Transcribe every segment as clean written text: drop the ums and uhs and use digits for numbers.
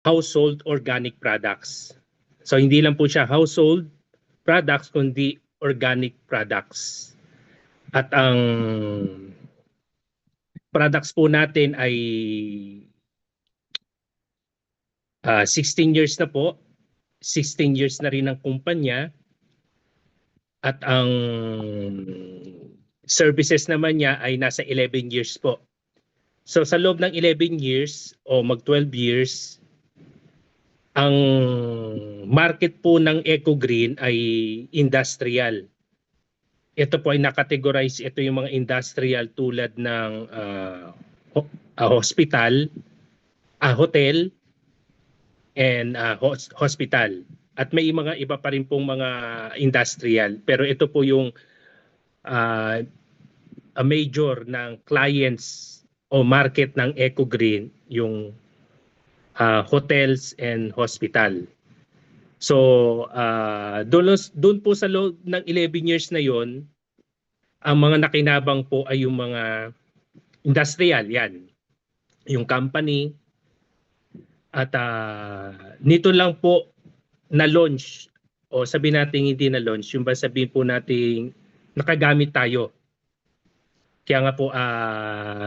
household organic products. So hindi lang po siya household products kundi organic products. At ang products po natin ay 16 years na po. 16 years na rin ang kumpanya. At ang services naman niya ay nasa 11 years po. So sa loob ng 11 years o mag 12 years, ang market po ng EcoGreen ay industrial. Ito po ay nakategorize, ito yung mga industrial tulad ng hospital, hotel, and hospital. At may mga iba pa rin pong mga industrial. Pero ito po yung a major ng clients o market ng EcoGreen, yung hotels and hospital. So, doon po sa loob ng 11 years na yon, ang mga nakinabang po ay yung mga industrial, yan. Yung company. At nito lang po na-launch, o sabihin natin hindi na-launch, yung ba sabihin po natin nakagamit tayo. Kaya nga po,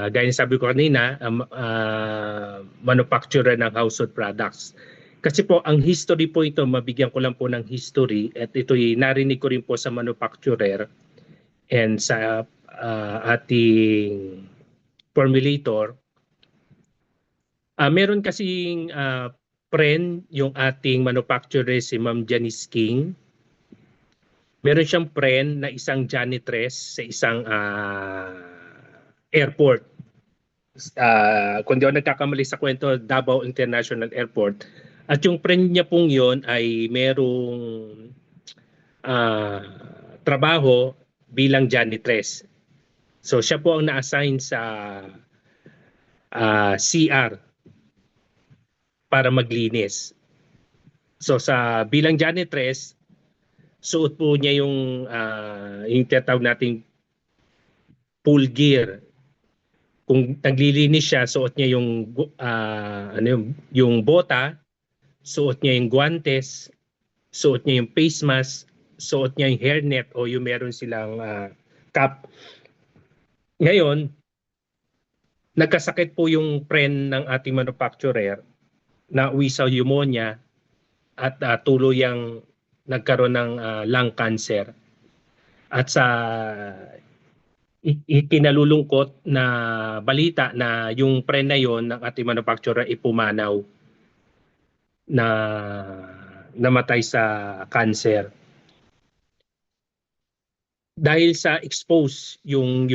gaya ng sabi ko kanina, manufacturer ng household products. Kasi po, ang history po ito, mabigyan ko lang po ng history, at ito'y narinig ko rin po sa manufacturer and sa ating formulator. Meron kasing friend yung ating manufacturer, si Ma'am Janice King. Meron siyang friend na isang janitress sa isang airport. Kung di ako nagkakamali sa kwento, Davao International Airport. At yung friend niya pong yon ay merong trabaho bilang janitress. So siya po ang na-assign sa CR para maglinis. So sa bilang janitress, suot po niya yung tinatawag nating pool gear. Kung naglilinis siya, suot niya yung bota, suot niya yung guantes, suot niya yung face mask, suot niya yung hairnet o yung meron silang cap. Ngayon, nagkasakit po yung friend ng ating manufacturer na uwi sa pneumonia at tuluyang nagkaroon ng lung cancer. At sa ikinalulungkot na balita na yung friend na yon ng ating manufacturer ipumanaw na namatay sa cancer. Dahil sa expose yung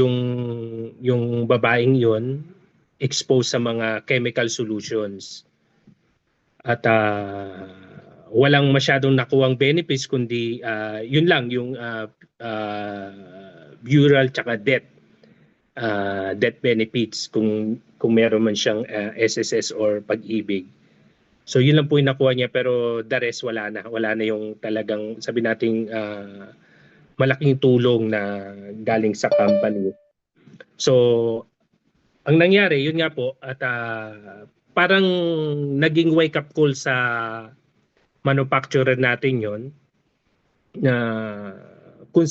babaeng yon, exposed sa mga chemical solutions. At walang masyadong nakuwang benefits kundi yun lang yung burial tsaka death benefits kung meron man siyang SSS or pag-ibig. So yun lang po yung nakuha niya, pero the rest wala na yung talagang sabi nating malaking tulong na galing sa company. So ang nangyari yun nga po, at parang naging wake up call sa manufacturer natin yon na kung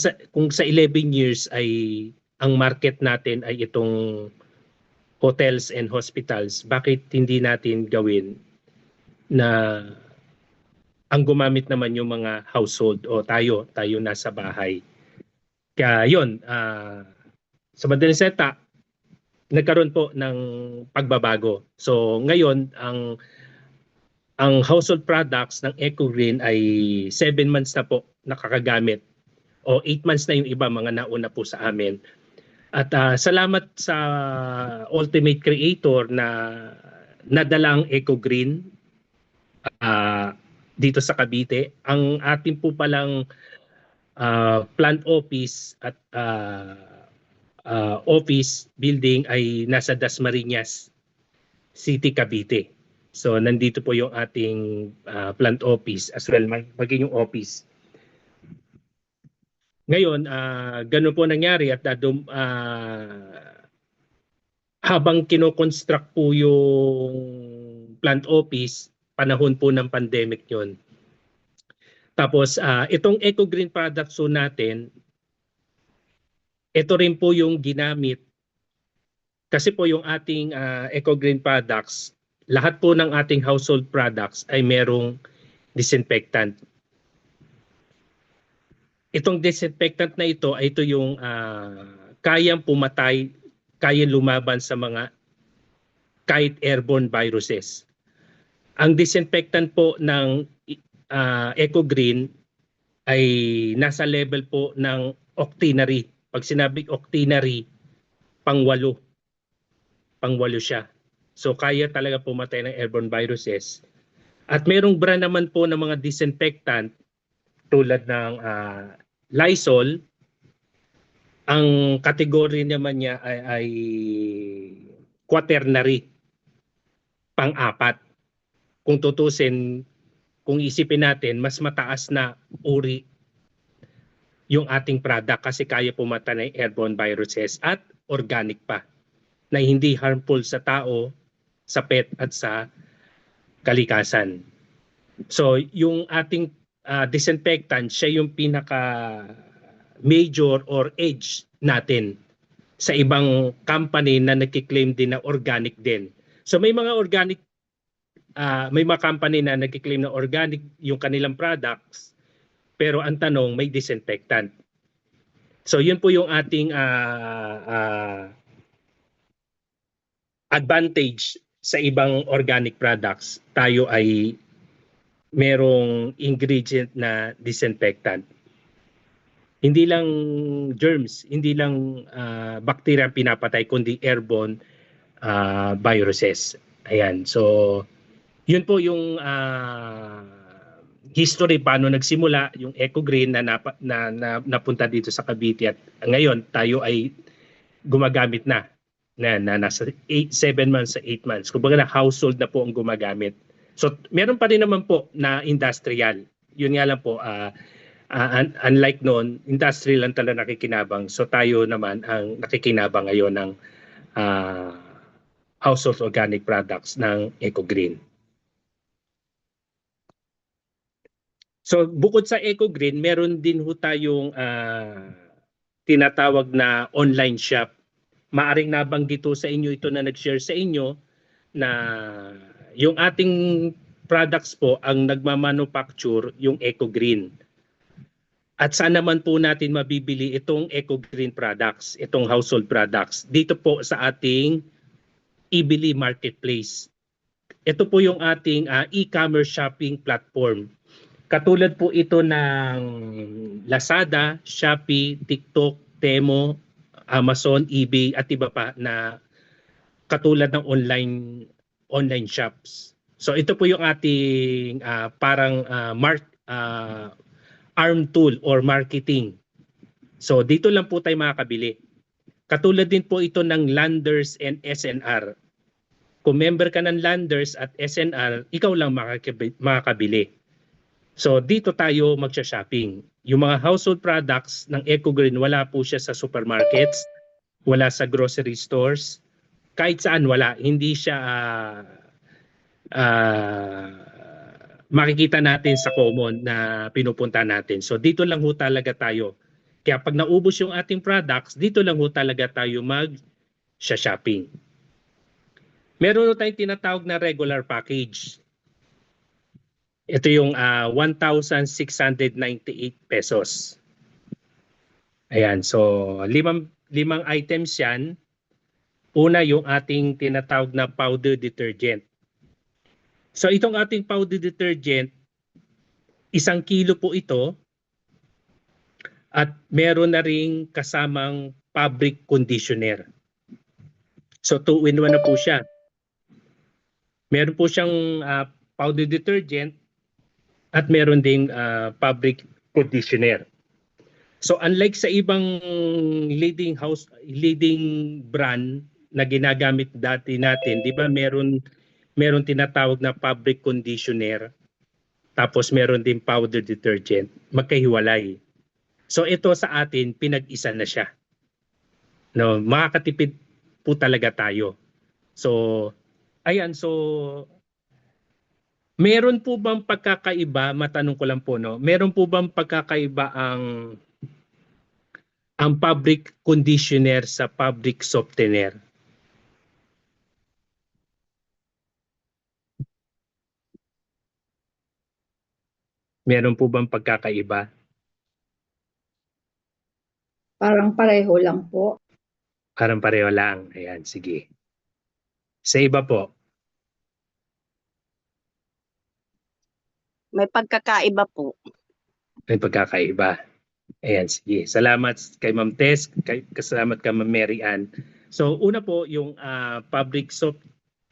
sa 11 years ay ang market natin ay itong hotels and hospitals, bakit hindi natin gawin na ang gumamit naman yung mga household o tayo nasa bahay. Kaya yun, sa madaling salita, nagkaroon po ng pagbabago. So ngayon, ang household products ng EcoGreen ay 7 months na po nakakagamit, o 8 months na yung iba, mga nauna po sa amin. At salamat sa Ultimate Creator na nadala ang EcoGreen dito sa Cavite. Ang ating po palang plant office at office building ay nasa Dasmariñas City, Cavite. So nandito po yung ating plant office as well, maging yung office. Ngayon, ganun po nangyari at habang kino-construct po yung plant office, panahon po ng pandemic yon. Tapos itong Eco Green products po natin, ito rin po yung ginamit kasi po yung ating Eco Green products, lahat po ng ating household products ay merong disinfectant. Itong disinfectant na ito ay ito yung kayang pumatay, kayang lumaban sa mga kahit airborne viruses. Ang disinfectant po ng Eco Green ay nasa level po ng octinary. Pag sinabing octinary, pang-8 siya. So kaya talaga pumatay ng airborne viruses. At merong brand naman po ng mga disinfectant tulad ng Lysol. Ang kategory naman niya ay quaternary, pang-4. Kung tutusin, kung isipin natin, mas mataas na uri yung ating product kasi kaya pumatay ng airborne viruses at organic pa na hindi harmful sa tao, sa pet at sa kalikasan. So yung ating disinfectant, siya yung pinaka major or edge natin sa ibang company na nagki-claim din na organic din. So may mga organic may mga company na nagki-claim na organic yung kanilang products, pero ang tanong may disinfectant. So yun po yung ating advantage sa ibang organic products. Tayo ay merong ingredient na disinfectant. Hindi lang germs, hindi lang bacteria ang pinapatay, kundi airborne viruses. Ayan, so yun po yung history paano nagsimula yung Eco Green na napunta dito sa Cavite at ngayon tayo ay gumagamit na nasa 7 months sa 8 months. Kumbaga na household na po ang gumagamit. So meron pa rin naman po na industrial. Yun nga lang po unlike noon, industrial lang talaga nakikinabang. So tayo naman ang nakikinabang ngayon ng household organic products ng Eco Green. So bukod sa Eco Green, meron din ho tayong tinatawag na online shop. Maaring nabanggit ho sa inyo ito na nag-share sa inyo na yung ating products po ang nagmamanufacture yung Eco Green. At saan naman po natin mabibili itong Eco Green products, itong household products? Dito po sa ating eBili Marketplace. Ito po yung ating e-commerce shopping platform. Katulad po ito ng Lazada, Shopee, TikTok, Temo, Amazon, eBay at iba pa na katulad ng online shops. So ito po yung ating parang arm tool or marketing. So dito lang po tayo makakabili. Katulad din po ito ng Landers and SNR. Kung member ka ng Landers at SNR, ikaw lang makakabili. So dito tayo magsha-shopping. Yung mga household products ng Eco Green, wala po siya sa supermarkets, wala sa grocery stores, kahit saan wala. Hindi siya makikita natin sa common na pinupunta natin. So dito lang ho talaga tayo. Kaya pag naubos yung ating products, dito lang ho talaga tayo mag-shopping. Meron ho tayong tinatawag na regular package. Ito yung 1,698 pesos. Ayan, so limang items yan. Una yung ating tinatawag na powder detergent. So itong ating powder detergent, 1 kilo po ito at meron na ring kasamang fabric conditioner. So 2-in-1 na po siya. Meron po siyang powder detergent at meron ding fabric conditioner. So unlike sa ibang leading brand na ginagamit dati natin, 'di ba meron tinatawag na fabric conditioner tapos meron din powder detergent, magkahiwalay. So ito sa atin pinag-isa na siya. No, makakatipid po talaga tayo. So ayan, so Meron po bang pagkakaiba, matanong ko lang po, no? Meron po bang pagkakaiba ang fabric conditioner sa fabric softener? Meron po bang pagkakaiba? Parang pareho lang po. Parang pareho lang. Ayan, sige. Sa iba po, May pagkakaiba po. may pagkakaiba. Ayan, sige. Salamat kay Ma'am Tess, salamat kay Ma'am Mary Ann. So, una po, yung fabric soft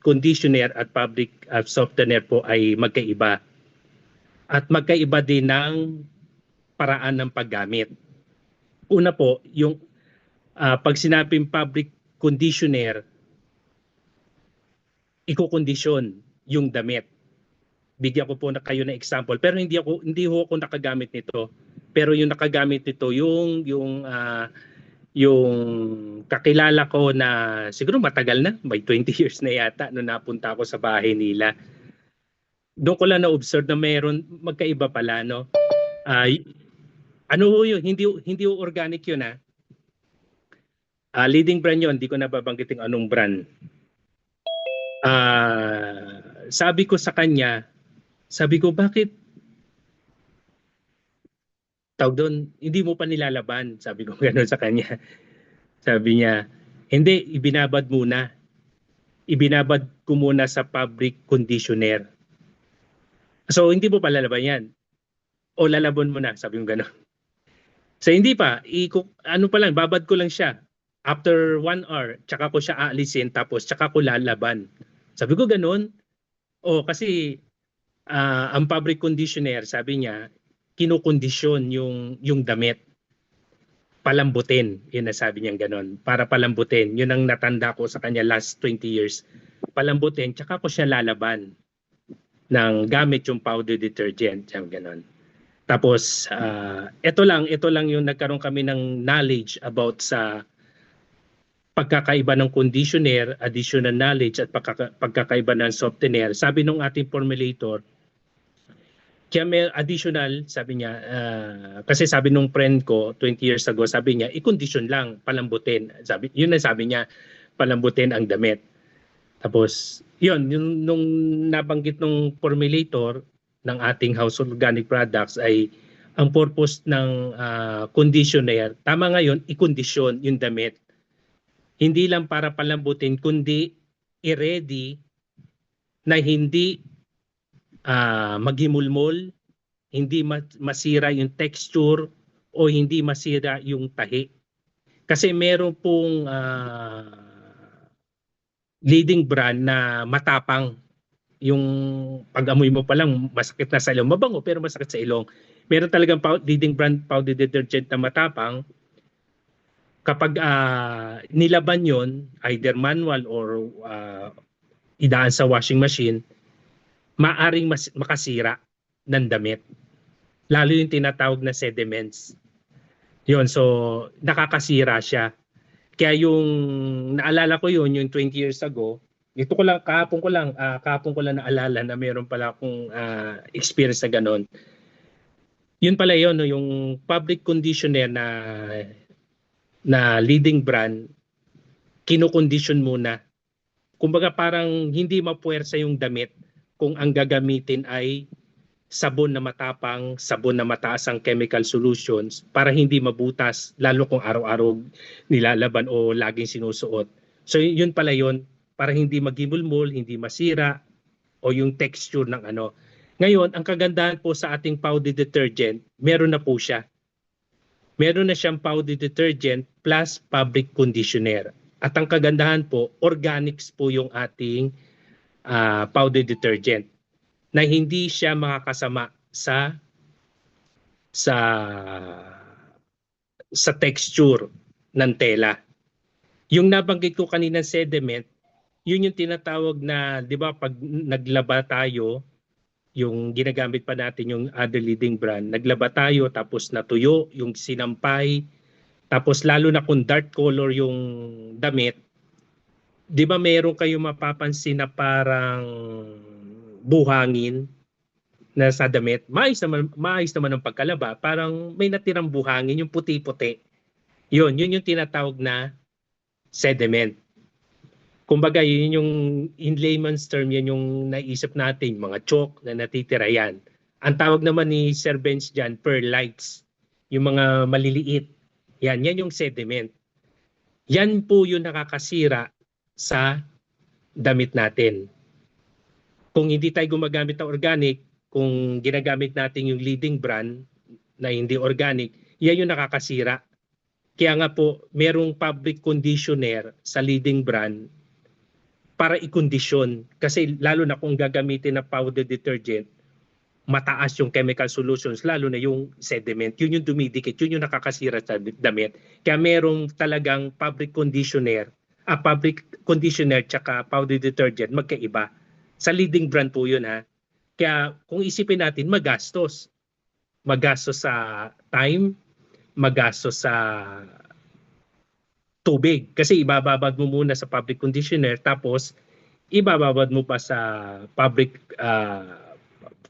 conditioner at fabric softener po ay magkaiba. At magkaiba din ng paraan ng paggamit. Una po, yung pag sinabing fabric conditioner, ikokondisyon yung damit. Bigyan ko po na kayo ng example, pero hindi ho ako nakagamit nito. Pero yung nakagamit nito yung kakilala ko na siguro matagal na, may 20 years na yata nung napunta ako sa bahay nila. Doon ko lang na-observe na meron magkaiba pala, no? Ano ho yun? Hindi organic yun, ha? Leading brand yun, hindi ko nababanggitin anong brand. Sabi ko sa kanya, bakit tawag doon, hindi mo pa nilalaban? Sabi ko gano'n sa kanya. Sabi niya, hindi, ibinabad muna. Ibinabad ko muna sa fabric conditioner. So, hindi mo pa lalaban yan. O lalaban mo na, sabi ko gano'n. So, hindi pa. Ano pa lang, babad ko lang siya. After 1 hour, tsaka ko siya aalisin, tapos tsaka ko lalaban. Sabi ko gano'n. O, kasi ang fabric conditioner, sabi niya, kinukondisyon yung damit. Palambutin, yun na sabi niya gano'n. Para palambutin. Yun ang natanda ko sa kanya last 20 years. Palambutin, tsaka ko siya lalaban ng gamit yung powder detergent, yung gano'n. Tapos, ito lang yung nagkaroon kami ng knowledge about sa pagkakaiba ng conditioner, additional knowledge at pagkakaiba ng softener. Sabi nung ating formulator, kaya may additional, sabi niya, kasi sabi nung friend ko 20 years ago, sabi niya, i-condition lang, palambutin. Yun ang sabi niya, palambutin ang damit. Tapos, yun, nung nabanggit nung formulator ng ating household organic products ay ang purpose ng conditioner, tama ngayon, i-condition yung damit. Hindi lang para palambutin, kundi i-ready na hindi maghimulmol, hindi masira yung texture o hindi masira yung tahi. Kasi meron pong leading brand na matapang. Yung pag-amoy mo pa lang masakit na sa ilong. Mabango pero masakit sa ilong. Meron talagang leading brand powder detergent na matapang. Kapag nilaban yon, either manual or idaan sa washing machine, maaring makasira ng damit. Lalo yung tinatawag na sediments. Yun, so nakakasira siya. Kaya yung naalala ko yun, yung 20 years ago, kahapon ko lang naalala na meron pala akong experience na ganon. Yun pala yun, no, yung fabric conditioner na leading brand, kinokondisyon muna. Kumbaga parang hindi mapuwersa yung damit kung ang gagamitin ay sabon na matapang, sabon na mataas ang chemical solutions para hindi mabutas, lalo kung araw-araw nilalaban o laging sinusuot. So yun pala yun, para hindi magimulmul, hindi masira, o yung texture ng ano. Ngayon, ang kagandahan po sa ating powder detergent, meron na po siya. Meron na siyang powder detergent plus fabric conditioner. At ang kagandahan po, organics po yung ating powder detergent na hindi siya makakasama sa texture ng tela. Yung nabanggit ko kanina sediment, yun yung tinatawag na, di ba, pag naglaba tayo, yung ginagamit pa natin yung other leading brand, naglaba tayo tapos natuyo, yung sinampay, tapos lalo na kung dark color yung damit, di ba meron kayo mapapansin na parang buhangin na sa damit, maayos naman ang pagkalaba, parang may natirang buhangin, yung puti-puti. Yun yung tinatawag na sediment. Kumbaga, yun yung in layman's term, yan yung naisip natin, mga chalk na natitira yan. Ang tawag naman ni Sir Benz dyan, perlites, yung mga maliliit. Yan yung sediment. Yan po yung nakakasira sa damit natin. Kung hindi tayo gumagamit ng organic, kung ginagamit natin yung leading brand na hindi organic, yan yung nakakasira. Kaya nga po, merong public conditioner sa leading brand para i-condition. Kasi lalo na kung gagamitin na powder detergent, mataas yung chemical solutions, lalo na yung sediment. Yun yung dumidikit, yun yung nakakasira sa damit. Kaya merong talagang public conditioner tsaka powder detergent, magkaiba. Sa leading brand po yun ha. Kaya kung isipin natin, magastos. Magastos sa time, magastos sa tubig. Kasi ibababad mo muna sa public conditioner, tapos ibababad mo pa sa public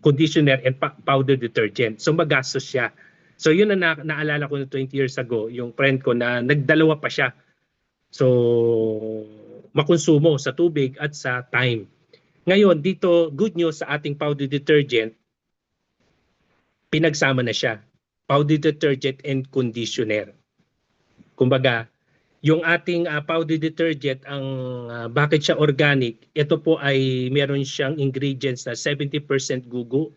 conditioner and powder detergent. So magastos siya. So yun ang naalala ko 20 years ago, yung friend ko na nagdalawa pa siya. So makonsumo sa tubig at sa time. Ngayon, dito, good news sa ating powder detergent, pinagsama na siya. Powder detergent and conditioner. Kumbaga, yung ating powder detergent, bakit siya organic, ito po ay meron siyang ingredients na 70% gugo,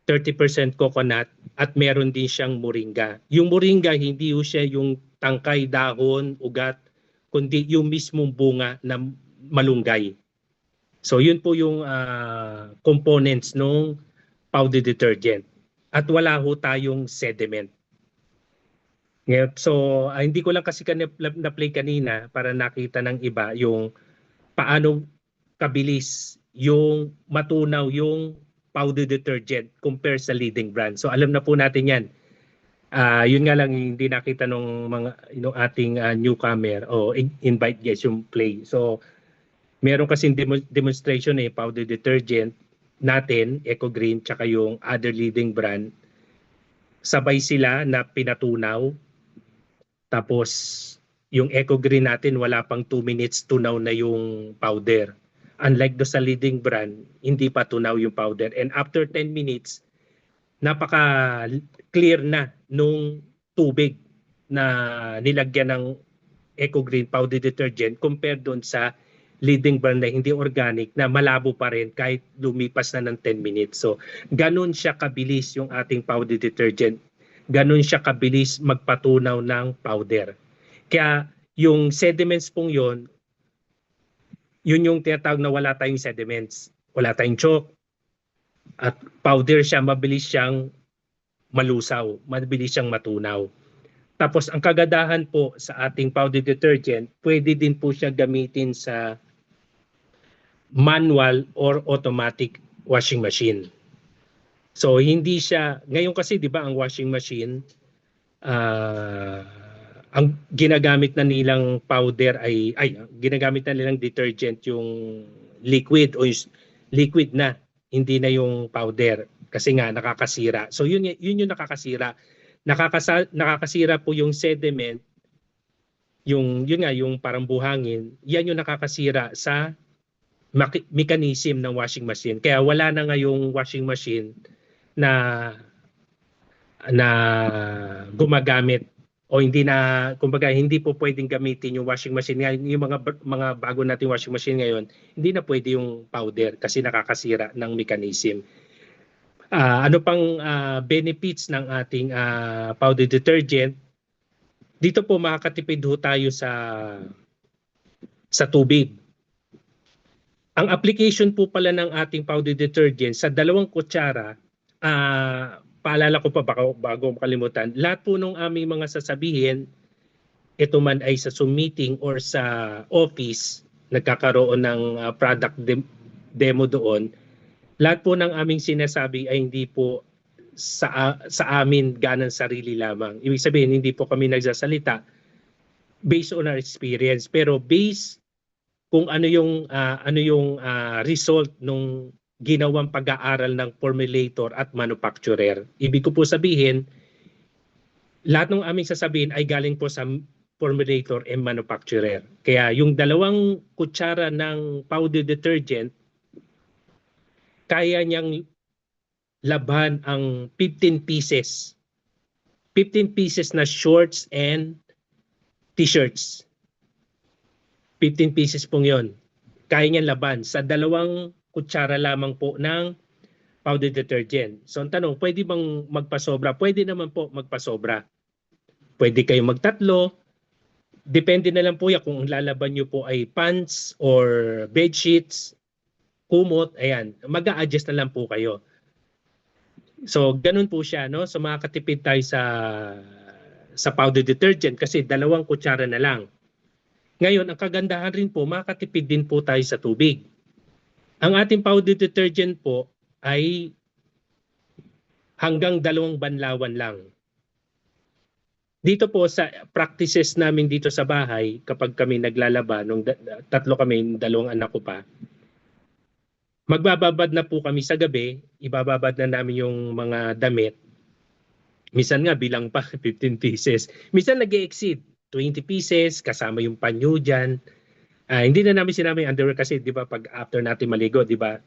30% coconut, at meron din siyang moringa. Yung moringa, hindi siya yung tangkay, dahon, ugat, kundi yung mismong bunga na malunggay. So yun po yung components ng powder detergent. At wala ho tayong sediment. So hindi ko lang kasi na-play kanina para nakita ng iba yung paano kabilis yung matunaw yung powder detergent compare sa leading brand. So alam na po natin yan. Yun nga lang hindi nakita nung ating newcomer o invite guests yung play. So meron kasing demonstration powder detergent natin, Eco Green, tsaka yung other leading brand. Sabay sila na pinatunaw. Tapos yung Eco Green natin, wala pang 2 minutes tunaw na yung powder. Unlike do sa leading brand, hindi pa tunaw yung powder. And after 10 minutes, napaka-clear na nung tubig na nilagyan ng Eco Green powder detergent compared doon sa leading brand na hindi organic na malabo pa rin kahit lumipas na ng 10 minutes. So, ganun siya kabilis yung ating powder detergent. Ganun siya kabilis magpatunaw ng powder. Kaya yung sediments pong yun yung tinatawag na wala tayong sediments. Wala tayong chalk. At powder siya, mabilis siyang malusaw, mabilis siyang matunaw. Tapos ang kagandahan po sa ating powder detergent, pwede din po siya gamitin sa manual or automatic washing machine. So hindi siya, ngayon kasi 'di ba ang washing machine, ang ginagamit na nilang powder ay ginagamit na nilang detergent yung liquid o liquid na, hindi na yung powder kasi nga nakakasira. So yun yung nakakasira. Nakakasira po yung sediment, yun nga yung parang buhangin, yan yung nakakasira sa mechanism ng washing machine. Kaya wala na ngayong washing machine na gumagamit o hindi na, kumbaga hindi po pwedeng gamitin yung washing machine. Yung mga bago nating washing machine ngayon, hindi na pwede yung powder kasi nakakasira ng mechanism. Ano pang benefits ng ating powder detergent? Dito po makakatipid ho tayo sa tubig. Ang application po pala ng ating powder detergent sa 2 kutsara, paalala ko pa bago makalimutan, lahat po ng aming mga sasabihin, ito man ay sa Zoom meeting or sa office, nagkakaroon ng product demo doon, lahat po ng aming sinasabi ay hindi po sa amin ganang sarili lamang. Ibig sabihin, hindi po kami nagsasalita based on our experience, pero based kung ano yung result nung ginawang pag-aaral ng formulator at manufacturer. Ibig ko po sabihin, lahat ng aming sasabihin ay galing po sa formulator and manufacturer. Kaya yung 2 kutsara ng powder detergent, kaya niyang laban ang 15 pieces. 15 pieces na shorts and t-shirts. 15 pieces pong yon. Kaya niyang laban sa 2 kutsara lamang po ng powder detergent. So ang tanong, pwede bang magpasobra? Pwede naman po magpasobra. Pwede kayong magtatlo. Depende na lang po yan kung lalaban nyo po ay pants or bedsheets, kumot, ayan. Mag-a-adjust na lang po kayo. So ganun po siya, no? So makakatipid tayo sa powder detergent kasi 2 kutsara na lang. Ngayon, ang kagandahan rin po, makakatipid din po tayo sa tubig. Ang ating powder detergent po ay hanggang 2 banlawan lang. Dito po sa practices namin dito sa bahay, kapag kami naglalaba, nung 3 kami, 2 anak ko pa, magbababad na po kami sa gabi, ibababad na namin yung mga damit. Minsan nga bilang pa 15 pieces. Minsan nag-exceed 20 pieces kasama yung panyo dyan. Hindi na namin sinama yung underwear kasi 'di ba pag after natin maligo, 'di ba?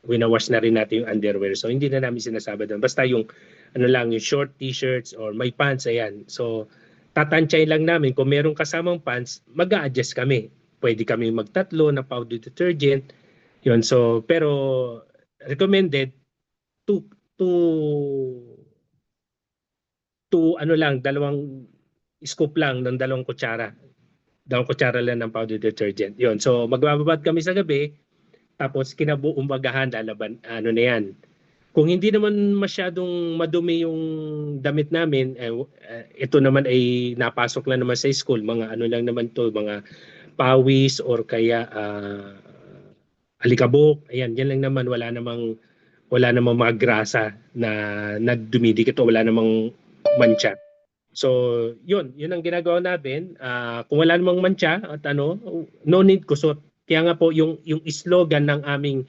Winawash na rin natin yung underwear. So hindi na namin sinasaba doon. Basta yung ano lang, yung short t-shirts or may pants, ayan. So tatansyahin lang namin kung merong kasamang pants, mag-a-adjust kami. Pwede kami magtatlo na powder detergent. Yun, so pero recommended to ano lang, 2 scoop lang ng 2 kutsara. 2 kutsara lang ng powder detergent. Yun, so magbababad kami sa gabi, tapos kinabuumagahan lalaban, ano na yan. Kung hindi naman masyadong madumi yung damit namin, ito naman ay napasok lang naman sa school, mga ano lang naman to, mga pawis or kaya alikabok, ayan, yan lang naman, wala namang mga grasa na dumidikit o wala namang mancha. So, yun ang ginagawa natin. Kung wala namang mancha at no need kusot. Kaya nga po yung slogan ng aming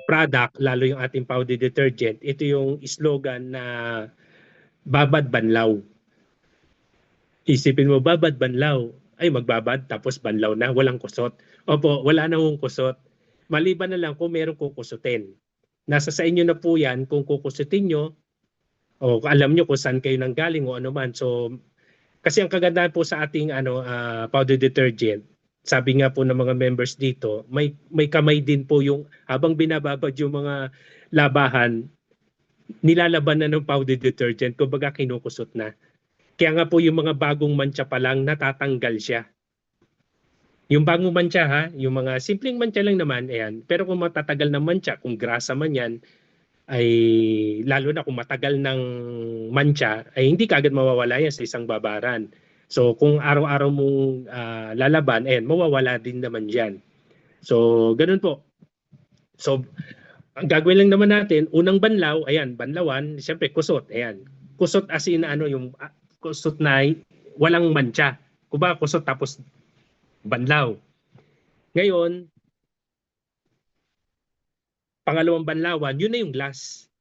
product, lalo yung ating powder detergent, ito yung slogan na babad banlaw. Isipin mo, babad banlaw. Ay, magbabad tapos banlaw na, walang kusot. Opo, wala na hong kusot. Maliban na lang kung meron kukusutin. Nasa sa inyo na po yan kung kukusutin nyo o alam nyo kung saan kayo nanggaling o ano man. So, kasi ang kagandahan po sa ating powder detergent, sabi nga po ng mga members dito, may kamay din po yung habang binababad yung mga labahan, nilalaban na ng powder detergent, kumbaga kinukusot na. Kaya nga po yung mga bagong mancha pa lang, natatanggal siya. Yung bagong mancha ha, yung mga simpleng mancha lang naman, ayan. Pero kung matatagal na mancha, kung grasa man yan, ay lalo na kung matagal ng mancha, ay hindi kaagad mawawala yan sa isang babaran. So kung araw-araw mong lalaban, ayan, mawawala din naman dyan. So ganun po. So ang gagawin lang naman natin, unang banlaw, ayan, banlawan, siyempre kusot, ayan. Kusot as in yung kusot na walang mancha. Kuba kusot tapos banlaw. Ngayon, pangalawang banlawan, yun na yung last.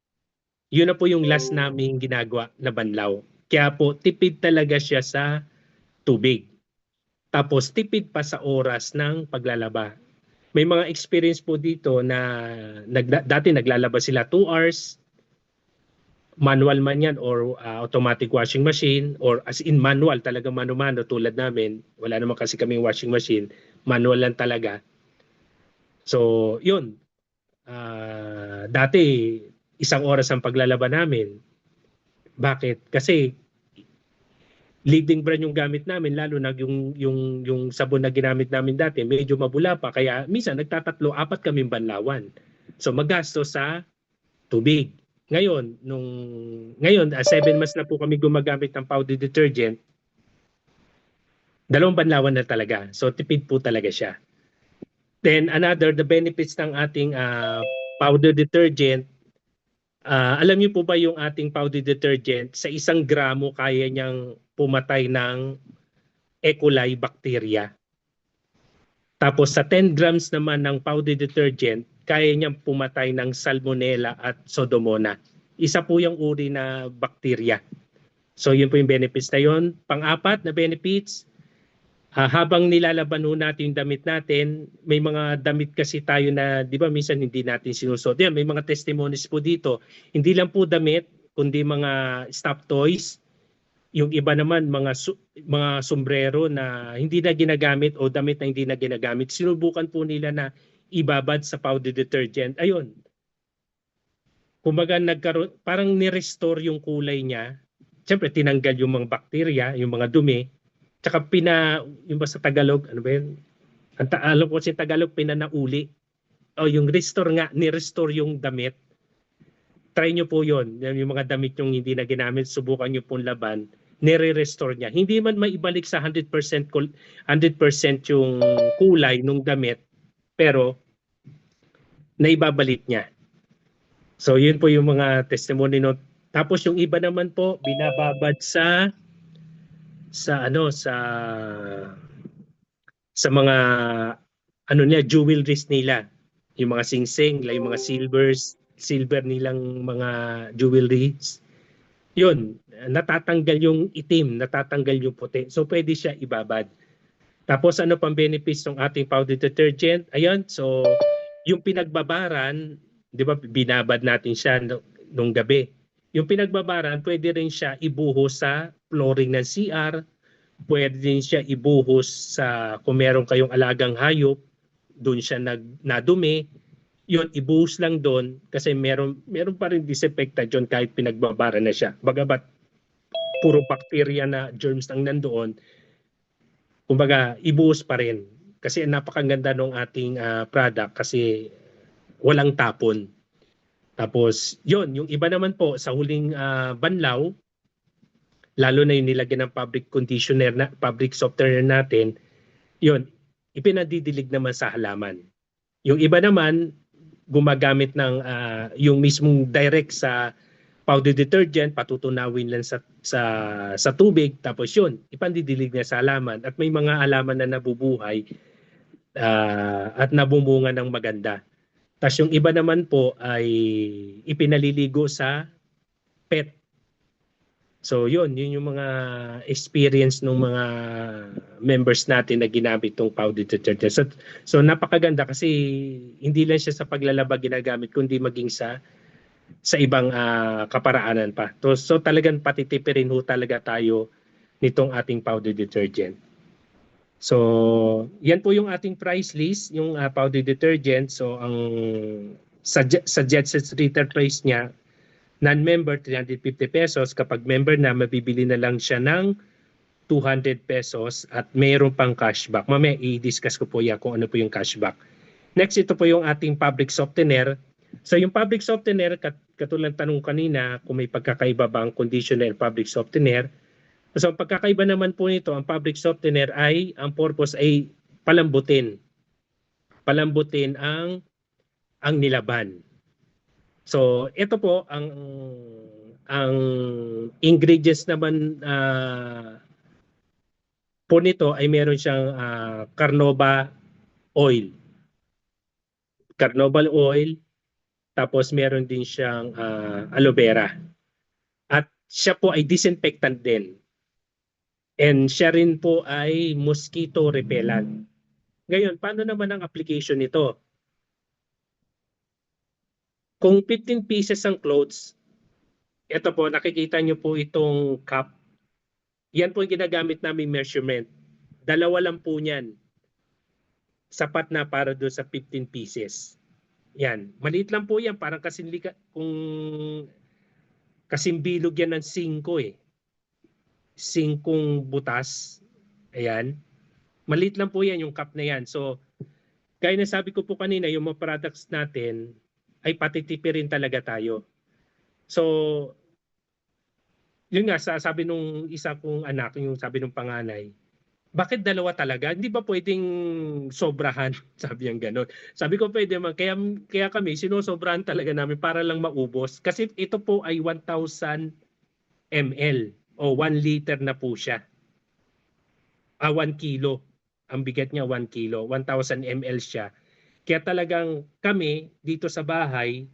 Yun na po yung last naming ginagawa na banlaw. Kaya po, tipid talaga siya sa tubig. Tapos, tipid pa sa oras ng paglalaba. May mga experience po dito na dati naglalaba sila 2 hours, manual man yan or automatic washing machine or as in manual, talaga mano-mano tulad namin. Wala naman kasi kaming washing machine, manual lang talaga. So, yun. Dati, 1 oras ang paglalaba namin. Bakit? Kasi leading brand yung gamit namin, lalo na yung sabon na ginamit namin dati, medyo mabula pa. Kaya minsan nagtatatlo, 4 kaming banlawan. So magasto sa tubig. Ngayon, 7 months na po kami gumagamit ng powder detergent, 2 banlawan na talaga. So tipid po talaga siya. Then the benefits ng ating powder detergent, alam niyo po ba yung ating powder detergent, sa 1 gramo kaya niyang pumatay ng E. coli bacteria. Tapos sa 10 grams naman ng powder detergent, kaya niyang pumatay ng Salmonella at Pseudomonas. Isa po yung uri na bakterya. So yun po yung benefits na yun. Pang-apat na benefits, habang nilalaban ho natin yung damit natin, may mga damit kasi tayo na, di ba, minsan hindi natin sinusuot. Yan, may mga testimonies po dito. Hindi lang po damit, kundi mga stuffed toys. Yung iba naman, mga sombrero na hindi na ginagamit o damit na hindi na ginagamit. Sinubukan po nila na ibabad sa powder detergent. Ayun. Kumbaga, parang ni-restore yung kulay niya. Siyempre, tinanggal yung mga bakterya, yung mga dumi. Tsaka yung ba sa Tagalog, ano ba yun? Alam ko sa Tagalog, pinanauli. O yung restore nga, ni-restore yung damit. Try nyo po yun. Yung mga damit yung hindi na ginamit, subukan nyo pong laban, nire-restore niya. Hindi man maibalik sa 100% yung kulay ng damit, pero naibabalik niya. So yun po yung mga testimony no. Tapos yung iba naman po binababad sa mga jewelries nila. Yung mga singsing, yung mga silver nilang mga jewelries. Yun, natatanggal yung itim, natatanggal yung puti. So pwede siya ibabad. Tapos ano pang benefits ng ating powder detergent? Ayun, so yung pinagbabaran, 'di ba, binabad natin siya nung gabi. Yung pinagbabaran, pwede rin siya ibuhos sa flooring ng CR, pwede din siya ibuhos sa kung meron kayong alagang hayop, doon siya nadumi. Yun, ibuhos lang doon kasi meron pa rin disinfectant yun kahit pinagbabara na siya. Bagamat puro bacteria na germs ang nandoon, kumbaga ibuhos pa rin. Kasi napakaganda ng ating product kasi walang tapon. Tapos yun, yung iba naman po sa huling banlaw, lalo na yung nilagyan ng fabric softener natin, yun, ipinadidilig naman sa halaman. Yung iba naman, gumagamit ng yung mismong direct sa powder detergent, patutunawin lang sa tubig, tapos yun, ipandidilig niya sa halaman. At may mga halaman na nabubuhay at nabumunga ng maganda. Tapos yung iba naman po ay ipinaliligo sa pet. So yun yung mga experience ng mga members natin na ginamit tong powder detergent. So napakaganda kasi hindi lang siya sa paglalaba ginagamit kundi maging sa ibang kaparaanan pa. So talagang patitipirin ho talaga tayo nitong ating powder detergent. So yan po yung ating price list, yung powder detergent. So ang sa Jetset retail price niya, non-member 350 pesos, kapag member na mabibili na lang siya ng 200 pesos at mayroon pang cashback. Mamaya i-discuss ko po yan kung ano po yung cashback. Next, ito po yung ating fabric softener. So yung fabric softener, katulad tanong kanina kung may pagkakaiba ba ang conditioner and fabric softener. So ang pagkakaiba naman po nito, ang fabric softener ay, ang purpose ay palambutin. Palambutin ang nilaban. So ito po ang ingredients naman po nito ay meron siyang carnauba oil. Carnauba oil, tapos meron din siyang aloe vera. At siya po ay disinfectant din. And siya rin po ay mosquito repellent. Ngayon, paano naman ang application nito? Kung 15 pieces ang clothes, ito po, nakikita nyo po itong cup. Yan po yung ginagamit namin measurement. Dalawa lang po niyan. Sapat na para doon sa 15 pieces. Yan. Maliit lang po yan. Parang kasing bilog yan ng 5 eh. 5 butas. Ayan. Maliit lang po yan yung cup na yan. So, gaya na sabi ko po kanina, yung mga products natin ay patitipirin talaga tayo. So, yun nga, sabi nung isa kong anak, yung sabi nung panganay, bakit dalawa talaga? Hindi ba pwedeng sobrahan? Sabi yang gano'n. Sabi ko pwede man. Kaya kami, sinosobrahan talaga namin para lang maubos. Kasi ito po ay 1,000 ml o 1 liter na po siya. 1 kilo. Ang bigat niya 1 kilo. 1,000 ml siya. Kaya talagang kami dito sa bahay,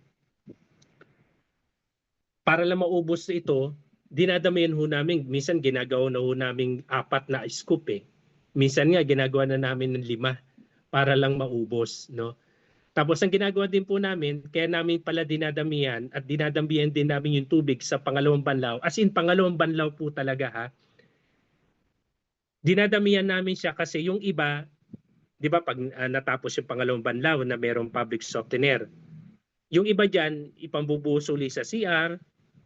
para lang maubos ito, dinadamihan ho namin. Minsan ginagawa na ho namin 4 na scoop eh. Minsan nga ginagawa na namin ng 5 para lang maubos, no? Tapos ang ginagawa din po namin, kaya namin pala dinadamihan at dinadamihan din namin yung tubig sa pangalawang banlaw. As in, pangalawang banlaw po talaga ha. Dinadamihan namin siya kasi yung iba, di ba pag natapos yung pangalawang banlaw na mayroong public softener, yung iba dyan, ipambubusuli sa CR,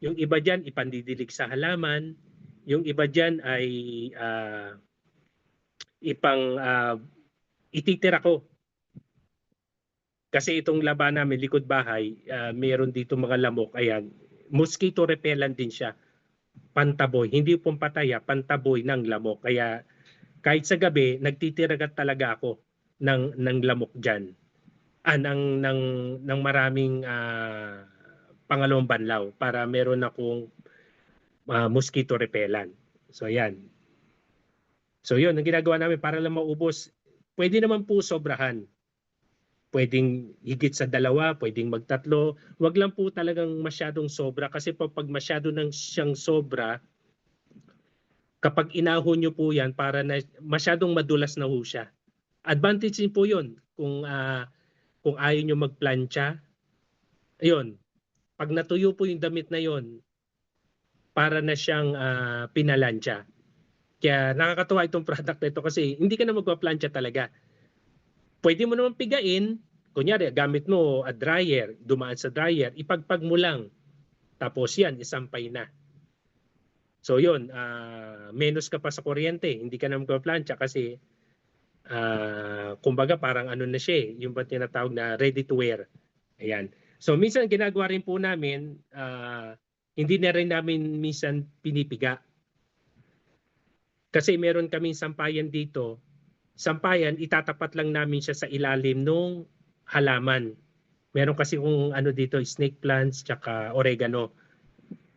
yung iba dyan, ipandidilig sa halaman, yung iba dyan ay ititira ko. Kasi itong laban namin, likod bahay, mayroon dito mga lamok, ayan, mosquito repellent din siya. Pantaboy, hindi pong pataya, pantaboy ng lamok. Kaya kahit sa gabi, nagtitiragat talaga ako ng lamok dyan. Ng maraming pangalawang banlaw para meron akong mosquito repellent. So yan. So yun, ang ginagawa namin para lang maubos. Pwede naman po sobrahan. Pwedeng higit sa 2, pwedeng magtatlo. Wag lang po talagang masyadong sobra kasi pag masyado nang siyang sobra, kapag inahon nyo po yan, para na masyadong madulas na ho siya. Advantage din po yun kung ayaw nyo magplancha. Ayun, pag natuyo po yung damit na yon, para na siyang pinalansya. Kaya nakakatuwa itong product na ito kasi hindi ka na magpa-plancha talaga. Pwede mo naman pigain, kunyari gamit mo a dryer, dumaan sa dryer, ipagpag mo lang. Tapos yan, isampay na. So yun, menos ka pa sa kuryente, hindi ka na magpa-plancha kasi kumbaga parang ano na siya, yung ba tinatawag na ready to wear. Ayan. So minsan ginagawa rin po namin, hindi na rin namin minsan pinipiga. Kasi meron kaming sampayan dito. Sampayan, itatapat lang namin siya sa ilalim ng halaman. Meron kasi kung ano dito, snake plants, tsaka oregano.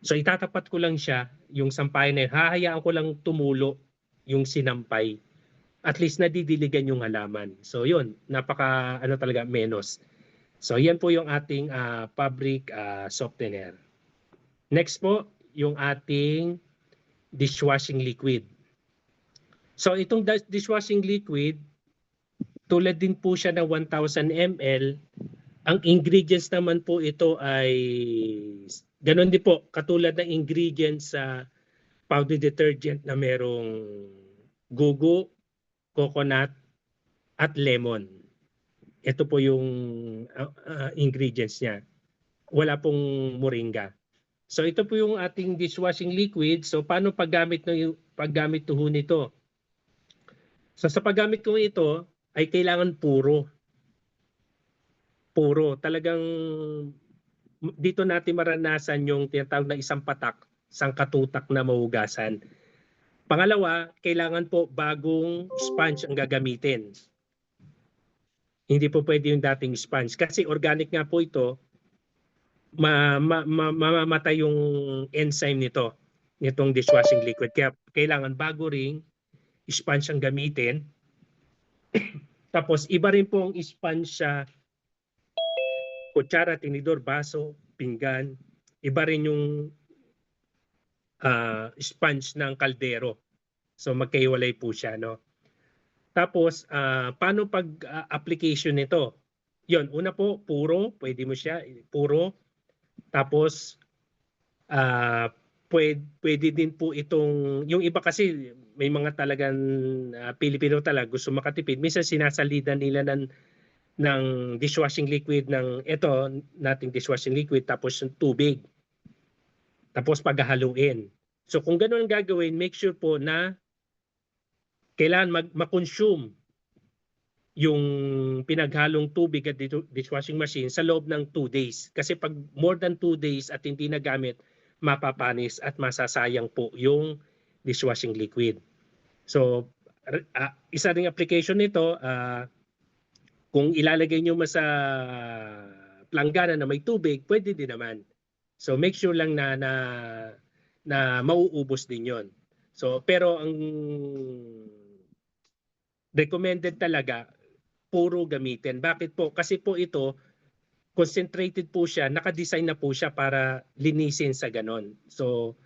So itatapat ko lang siya, yung sampayan na yun, hahayaan ko lang tumulo yung sinampay. At least nadidiligan yung halaman. So yun, napaka ano talaga, menos. So yan po yung ating fabric softener. Next po, yung ating dishwashing liquid. So itong dishwashing liquid, tulad din po siya ng 1,000 ml. Ang ingredients naman po ito ay ganun din po, katulad ng ingredients sa powder detergent na merong gugo, coconut, at lemon. Ito po yung ingredients niya. Wala pong moringa. So ito po yung ating dishwashing liquid. So paano paggamit ho nito? So sa paggamit ko ito ay kailangan puro. Puro. Talagang dito natin maranasan yung tinatawag na isang patak, isang katutak na mahugasan. Pangalawa, kailangan po bagong sponge ang gagamitin. Hindi po pwede yung dating sponge kasi organic nga po ito, mamamatay yung enzyme nitong dishwashing liquid. Kaya kailangan bago ring sponge ang gamitin. Tapos iba rin po ang sponge sa kutsara, tinidor, baso, pinggan. Iba rin yung sponge ng kaldero. So magkaiwalay po siya, no? Tapos paano pag-application nito? Yon, una po, puro, pwede mo siya puro. Tapos pwede din po itong, yung iba kasi may mga talagang Pilipino talaga gusto makatipid. Minsan sinasalidan nila ng dishwashing liquid ng ito, nating dishwashing liquid, tapos yung tubig. Tapos paghahaluin. So kung gano'n ang gagawin, make sure po na kailangan ma-consume yung pinaghalong tubig at dishwashing machine sa loob ng 2 days. Kasi pag more than 2 days at hindi nagamit, mapapanis at masasayang po yung dishwashing liquid. So isa ring application nito, kung ilalagay nyo sa planggana na may tubig, pwede din naman. So make sure lang na mauubos din yon. So pero ang recommended talaga, puro gamitin. Bakit po? Kasi po ito, concentrated po siya, nakadesign na po siya para linisin sa ganon. So,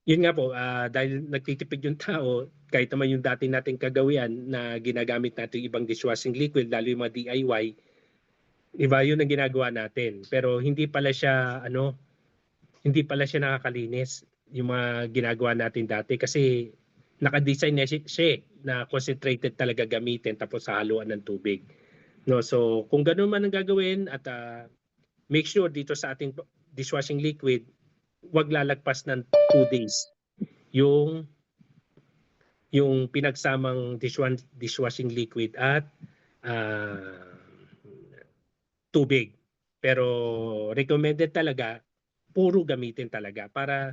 yun nga po, dahil nagtitipid yung tao, kahit naman yung dati nating kagawian na ginagamit natin ibang dishwashing liquid, lalo yung mga DIY, iba yun ang ginagawa natin. Pero hindi pala siya, hindi pala siya nakakalinis yung mga ginagawa natin dati kasi naka-design na siya na concentrated talaga gamitin tapos haluan ng tubig. No, so kung ganoon man ang gagawin at make sure dito sa ating dishwashing liquid, wag lalagpas ng 2 days yung pinagsamang dishwashing liquid at tubig. Pero recommended talaga puro gamitin talaga para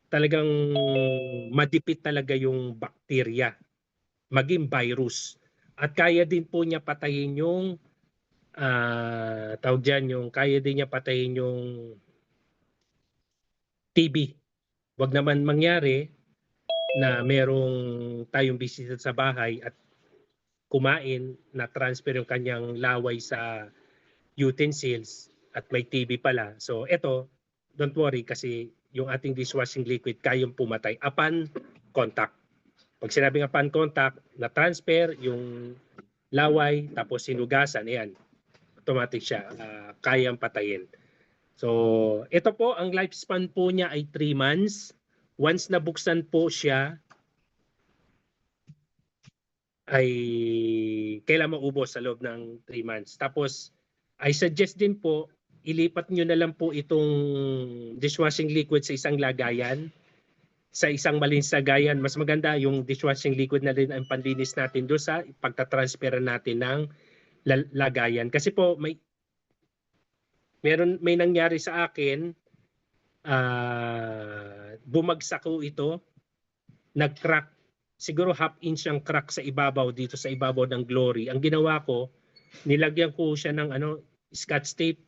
talagang madipit talaga yung bakterya, maging virus. At kaya din po niya patayin yung tawag dyan, yung kaya din niya patayin yung TB. Wag naman mangyari na merong tayong bisita sa bahay at kumain na transfer yung kanyang laway sa utensils at may TB pala. So ito, don't worry kasi yung ating dishwashing liquid kayang pumatay upon contact. Pag sinabing upon contact, na-transfer yung laway tapos sinugasan, ayan, automatic siya, kayang patayin. So ito po, ang lifespan po niya ay 3 months. Once nabuksan po siya, ay kailangan maubos sa loob ng 3 months. Tapos, I suggest din po, ilipat nyo na lang po itong dishwashing liquid sa isang lagayan, sa isang malinis lagayan. Mas maganda yung dishwashing liquid na rin ang panlinis natin doon sa pagtatransfer natin ng lagayan. Kasi po, may nangyari sa akin, bumagsak ko ito, nag-crack. Siguro half inch ang crack sa ibabaw dito sa ibabaw ng Glory. Ang ginawa ko, nilagyan ko siya ng scotch tape.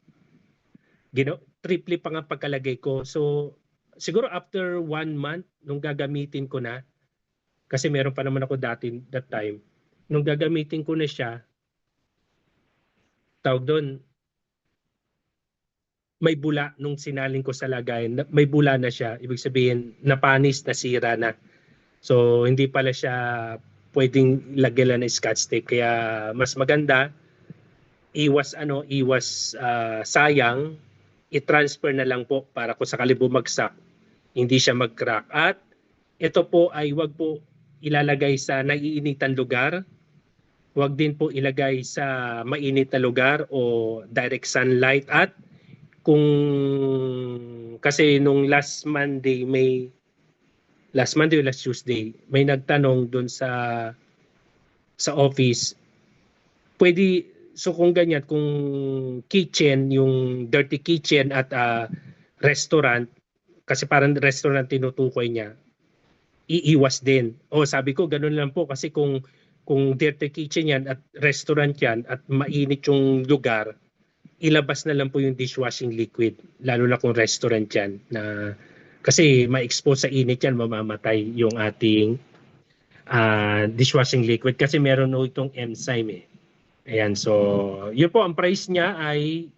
Triple pa nga pagkalagay ko. So siguro after 1 month nung gagamitin ko na, kasi meron pa naman ako dati that time, nung gagamitin ko na siya, tawag doon, may bula nung sinaling ko sa lagayan, may bula na siya. Ibig sabihin, napanis, nasira na. So hindi pala siya pwedeng lagyan ng scotch tape, kaya mas maganda iwas sayang, i-transfer na lang po para kung sakali bumagsak hindi siya mag-crack. At ito po ay wag po ilalagay sa naiinitan lugar, wag din po ilagay sa mainit na lugar o direct sunlight. At kung kasi nung last Monday o last Tuesday, may nagtanong doon sa office, pwede, so kung ganyan, kung kitchen, yung dirty kitchen at restaurant, kasi parang restaurant tinutukoy niya, iiwas din. Sabi ko, ganun lang po, kasi kung dirty kitchen yan at restaurant yan at mainit yung lugar, ilabas na lang po yung dishwashing liquid, lalo na kung restaurant yan, na kasi ma-expose sa init yan, mamamatay yung ating dishwashing liquid kasi meron no itong enzyme . Ayan, so yun po, ang price niya ay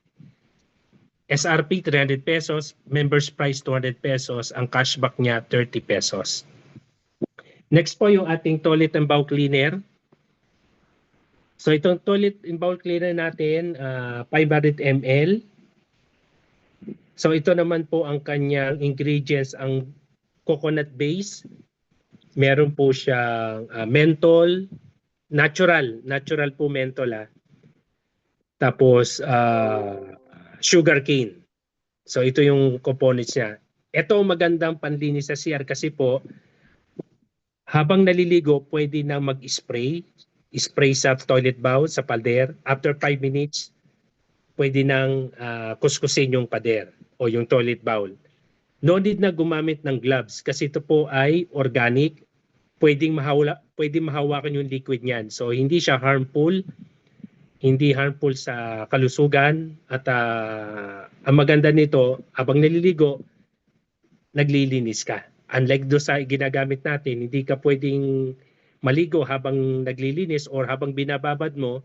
SRP 300 pesos, members price 200 pesos, ang cashback niya 30 pesos. Next po yung ating toilet and bowl cleaner. So itong toilet and bowl cleaner natin, 500 ml. So ito naman po ang kanyang ingredients, ang coconut base. Meron po siyang menthol, natural po menthol . Tapos sugar cane. So ito yung components niya. Ito magandang panlinis sa CR kasi po habang naliligo pwede na mag-spray sa toilet bowl, sa pader. After 5 minutes, pwede nang kuskusin yung pader o yung toilet bowl. No need na gumamit ng gloves kasi ito po ay organic. Pwedeng mahawakan yung liquid niyan. So hindi siya harmful, hindi harmful sa kalusugan. At ang maganda nito, habang naliligo, naglilinis ka. Unlike do sa ginagamit natin, hindi ka pwedeng maligo habang naglilinis or habang binababad mo,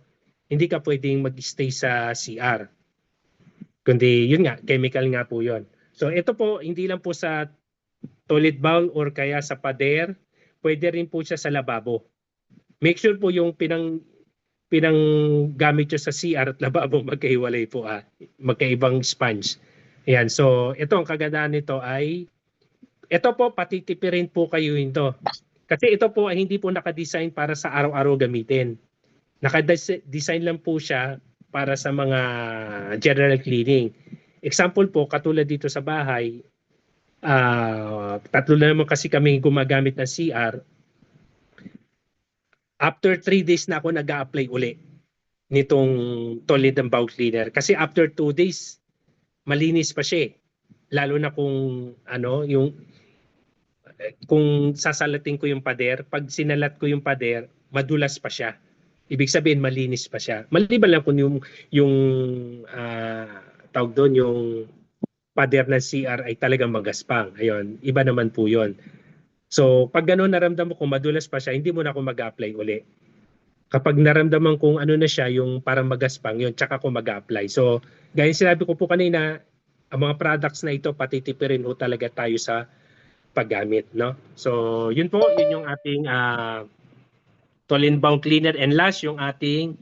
hindi ka pwedeng mag-stay sa CR. Kundi yun nga, chemical nga po yun. So ito po, hindi lang po sa toilet bowl or kaya sa pader, pwede rin po siya sa lababo. Make sure po yung pinanggamit nyo sa CR at lababo magkahiwalay po, magkaibang sponge. Ayan, so ito ang kagandahan nito ay, ito po patitipirin po kayo ito. Kasi ito po ay hindi po nakadesign para sa araw-araw gamitin. Nakadesign lang po siya para sa mga general cleaning. Example po, katulad dito sa bahay, tatlo na naman kasi kami gumagamit ng CR. After 3 days na ako nag-a-apply uli nitong toilet and bowl cleaner. Kasi after 2 days, malinis pa siya. Lalo na kung kung sasalatin ko yung pader, pag sinalat ko yung pader, madulas pa siya. Ibig sabihin malinis pa siya. Maliban lang kung yung tawag doon, yung pader ng CR ay talagang magaspang. Ayun, iba naman po 'yon. So, pag gano'n naramdaman ko madulas pa siya, hindi mo na ako mag-apply uli. Kapag naramdaman kong ano na siya, yung parang magaspang, yun, tsaka ako mag-apply. So, gaya sinabi ko po kanina, ang mga products na ito, patitipirin ho talaga tayo sa paggamit, no? So, yun po, yun yung ating toilet bowl cleaner. And last, yung ating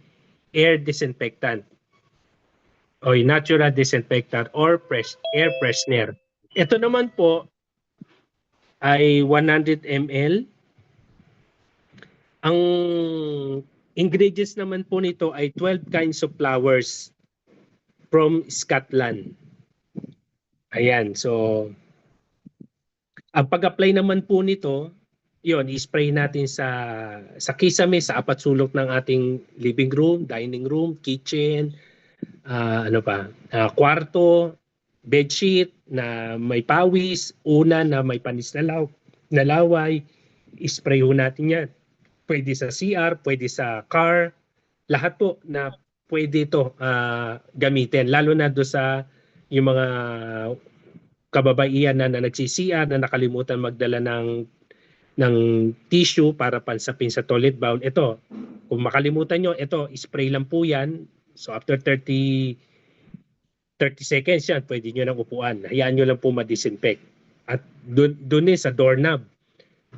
air disinfectant o natural disinfectant or air freshener. Ito naman po ay 100 ml. Ang ingredients naman po nito ay 12 kinds of flowers from Scotland. Ayan, so ang pag-apply naman po nito, yun, i-spray natin sa kisame, sa apat sulok ng ating living room, dining room, kitchen, kwarto, bedsheet na may pawis, una na may panis na laway, i-spray ho natin yan. Pwede sa CR, pwede sa car, lahat po na pwede ito gamitin. Lalo na do sa yung mga kababaihan na nagsi-CR na nakalimutan magdala ng tissue para pansapin sa toilet bowl. Ito, kung makalimutan nyo, ito, spray lang po yan. So after 30 seconds yan, pwede nyo nang upuan. Hayaan nyo lang po ma-disinfect. At doon sa doorknob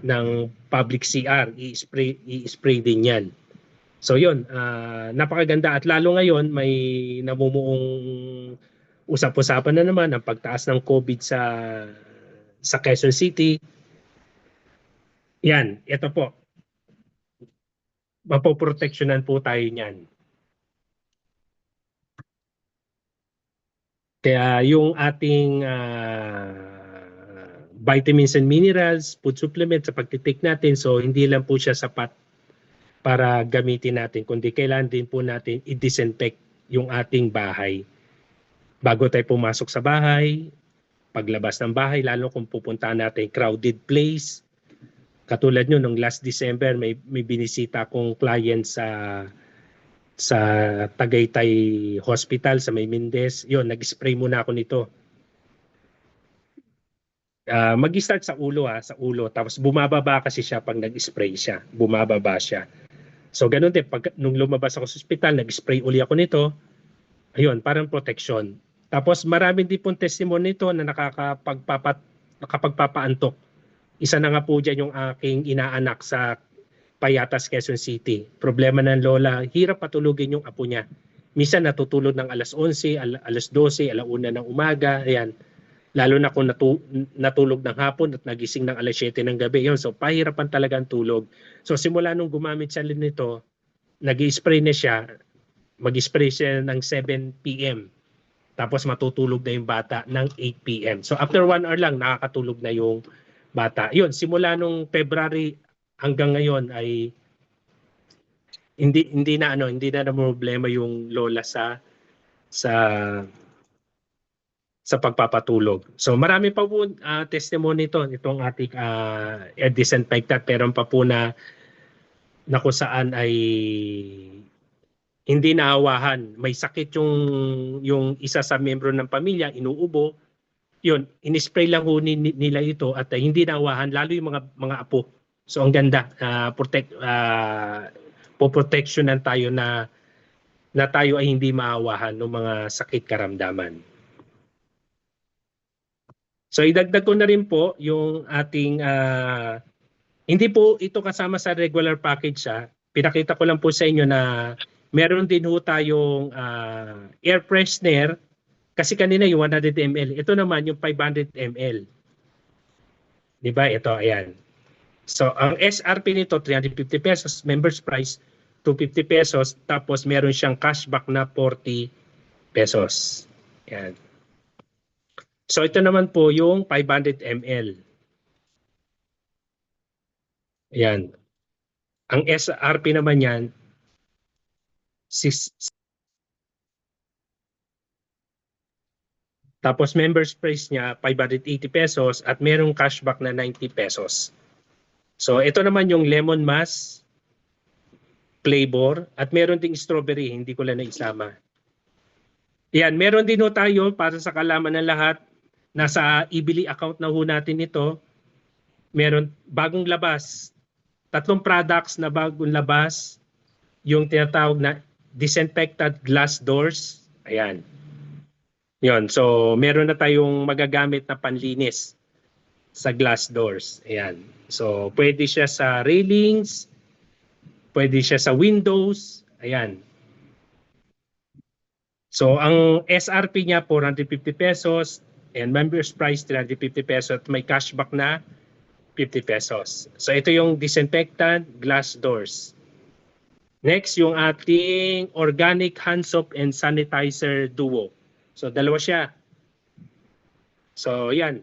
ng public CR, i-spray din yan. So yun, napakaganda. At lalo ngayon, may namumuong usap-usapan na naman ang pagtaas ng COVID sa Quezon City. Yan, ito po. Mapoproteksyonan po tayo niyan. Kaya yung ating vitamins and minerals, food supplements sa pagtitake natin, so hindi lang po siya sapat para gamitin natin, kundi kailangan din po natin i-disinfect yung ating bahay. Bago tayo pumasok sa bahay, paglabas ng bahay, lalo kung pupunta natin crowded place. Katulad nyo, nung last December, may binisita akong client sa Tagaytay Hospital sa May Mendez. Yun, nag-spray muna ako nito. Mag-start sa ulo tapos bumababa kasi siya pag nag-spray siya. Bumababa siya. So ganun din, nung lumabas ako sa ospital, nag-spray uli ako nito. Ayun, parang protection. Tapos marami din pong testimony nito na nakapagpapaantok. Isa na nga po dyan yung aking inaanak sa Payatas, Quezon City. Problema ng lola, hirap patulugin yung apo niya. Minsan natutulog ng alas 11, alas 12, alauna ng umaga. Ayan. Lalo na kung natulog ng hapon at nagising ng alas 7 ng gabi. Yun, so pahirapan talaga ang tulog. So simula nung gumamit siya nito, nag-i-spray na siya, mag-spray siya ng 7 p.m. Tapos matutulog na yung bata ng 8 p.m. So after 1 hour lang, nakakatulog na yung bata. Yun, simula nung February hanggang ngayon ay hindi na problema yung lola sa pagpapatulog. So marami pa po testimony itong ating air disinfectant, pero pa po na kung saan ay hindi naawahan. May sakit yung isa sa miyembro ng pamilya, inuubo. Yun, inispray lang ho nila ito at hindi naawahan, lalo yung mga apo. So ang ganda, poproteksyonan tayo na tayo ay hindi maawahan ng mga sakit karamdaman. So idagdag ko na rin po yung ating hindi po ito kasama sa regular package Pinakita ko lang po sa inyo na meron din ho tayong air freshener kasi kanina yung 100 ml. Ito naman yung 500 ml. 'Di ba? Ito, ayan. So ang SRP nito 350 pesos, members price 250 pesos, tapos meron siyang cashback na 40 pesos. Ayan. So ito naman po yung 500 ml. Ayan. Ang SRP naman yan, tapos members price niya 580 pesos at merong cashback na 90 pesos. So ito naman yung lemon mass flavor at meron ding strawberry, hindi ko lang naisama. Yan, meron din ho tayo para sa kalaman ng lahat. Nasa eBili account na ho natin ito. Meron bagong labas. 3 products na bagong labas. Yung tinatawag na disinfectant glass doors. Ayan. Yon, so meron na tayong magagamit na panlinis sa glass doors. Ayan. So pwede siya sa railings, pwede siya sa windows. Ayan. So ang SRP niya 450 pesos and members price 350 pesos at may cashback na 50 pesos. So ito yung disinfectant glass doors. Next, yung ating organic hand soap and sanitizer duo. So dalawa siya. So yan.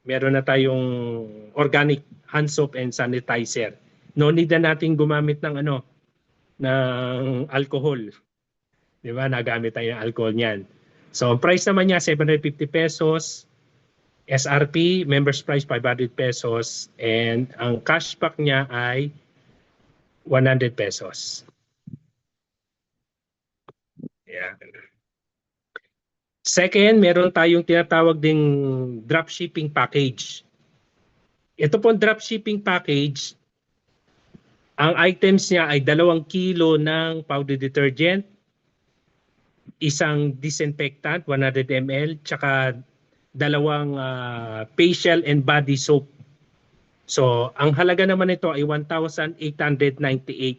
Meron na tayong organic hand soap and sanitizer. No need na natin gumamit ng ng alcohol. 'Di ba? Nagamit tayo ng alcohol niyan. So ang price naman niya 750 pesos. SRP, members price 500 pesos and ang cashback niya ay 100 pesos. Yeah. Second, meron tayong tinatawag ding dropshipping package. Ito pong dropshipping package, ang items niya ay 2 kilo ng powder detergent, isang disinfectant 100 ml, tsaka 2 facial and body soap. So, ang halaga naman nito ay 1,898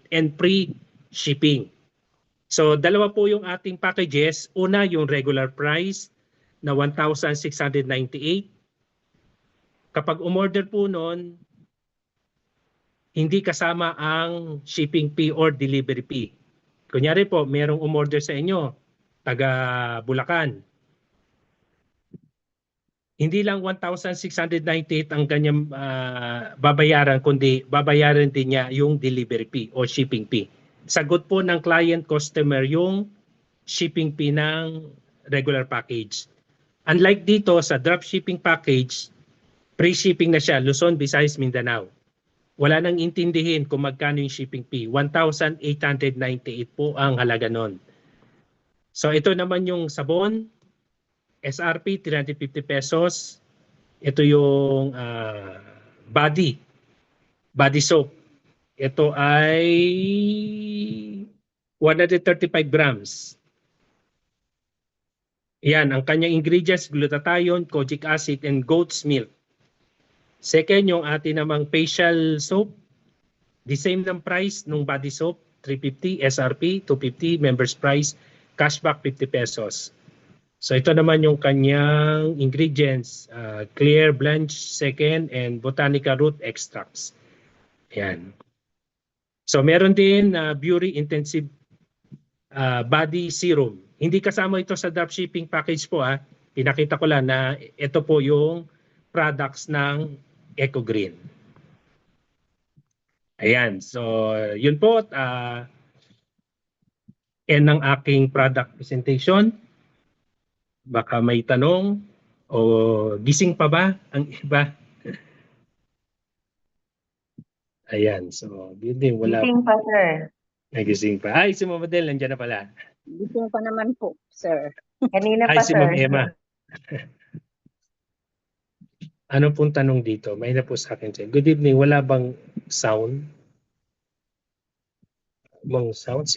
and free shipping. So, dalawa po yung ating packages. Una, yung regular price na 1,698. Kapag umorder po nun, hindi kasama ang shipping fee or delivery fee. Kunyari po, merong umorder sa inyo, taga Bulacan. Hindi lang 1,698 ang kanyang babayaran, kundi babayaran din niya yung delivery fee o shipping fee. Sagot po ng client customer yung shipping fee ng regular package. Unlike dito sa dropshipping package, free shipping na siya, Luzon, Visayas, Mindanao. Wala nang intindihin kung magkano yung shipping fee. 1,898 po ang halaga nun. So ito naman yung sabon, SRP 350 pesos. Ito yung body soap. Ito ay 135 grams. Yan, ang kanyang ingredients, glutathione, kojic acid, and goat's milk. Second, yung atin namang facial soap. The same ng price nung body soap, 350, SRP, 250, members price, cashback 50 pesos. So ito naman yung kanyang ingredients, clear blanch second and botanica root extracts. Yan. So meron din Beauty Intensive Body Serum. Hindi kasama ito sa dropshipping package po Pinakita ko lang na ito po yung products ng Eco Green. Ayan. So yun po. End ng aking product presentation. Baka may tanong o gising pa ba ang iba? Ayan, so yun din, wala. Gising pa, sir. Nagising pa. Ay, si Ma'am Adele, nandiyan na pala. Gising pa naman po, sir. Kanina Ay, pa, si sir. Ma'am Emma. Ano pong tanong dito? May na po sa akin, sir. Good evening. Wala bang sound? Sound?